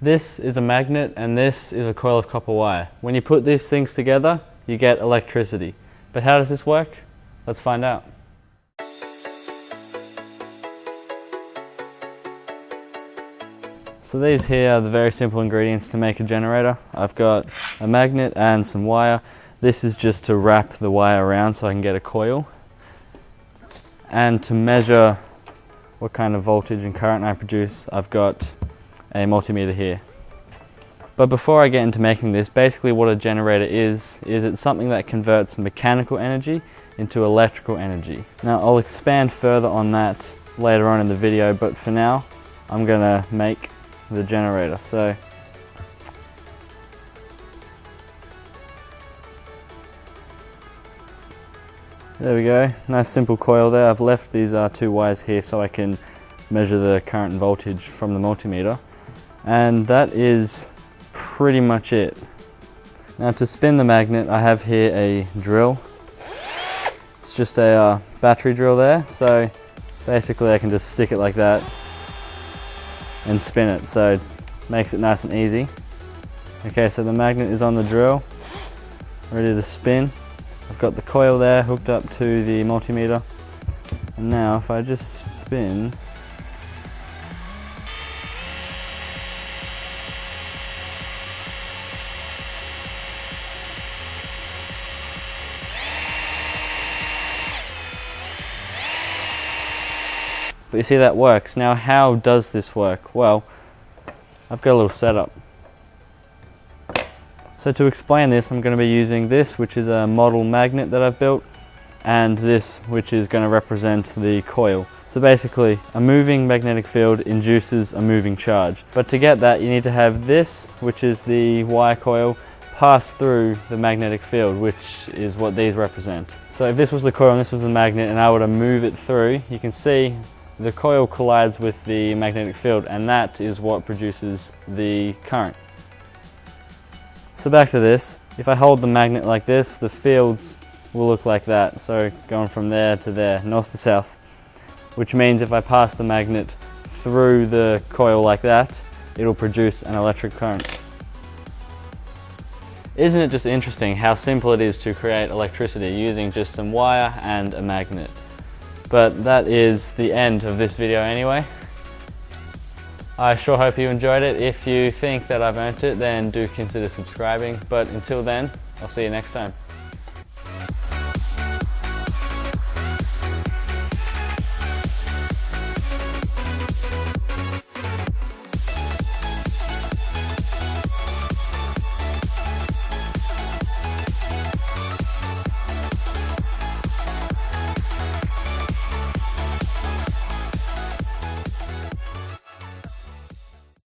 This is a magnet and this is a coil of copper wire. When you put these things together, you get electricity. But how does this work? Let's find out. So these here are the very simple ingredients to make a generator. I've got a magnet and some wire. This is just to wrap the wire around so I can get a coil. And to measure what kind of voltage and current I produce, I've got a multimeter here. But before I get into making this, basically what a generator is it's something that converts mechanical energy into electrical energy. Now I'll expand further on that later on in the video, but for now I'm gonna make the generator. So there we go, nice simple coil there. I've left these two wires here so I can measure the current and voltage from the multimeter, and that is pretty much it. Now to spin the magnet, I have here a drill. It's just a battery drill there, so basically I can just stick it like that and spin it, so it makes it nice and easy. Okay, so the magnet is on the drill, ready to spin. I've got the coil there hooked up to the multimeter, and now if I just spin, but you see that works. Now how does this work? Well, I've got a little setup. So to explain this, I'm going to be using this, which is a model magnet that I've built, and this, which is going to represent the coil. So basically, a moving magnetic field induces a moving charge. But to get that, you need to have this, which is the wire coil, pass through the magnetic field, which is what these represent. So if this was the coil and this was the magnet and I were to move it through, you can see the coil collides with the magnetic field, and that is what produces the current. So back to this, if I hold the magnet like this, the fields will look like that. So going from there to there, north to south, which means if I pass the magnet through the coil like that, it'll produce an electric current. Isn't it just interesting how simple it is to create electricity using just some wire and a magnet? But that is the end of this video anyway. I sure hope you enjoyed it. If you think that I've earned it, then do consider subscribing. But until then, I'll see you next time.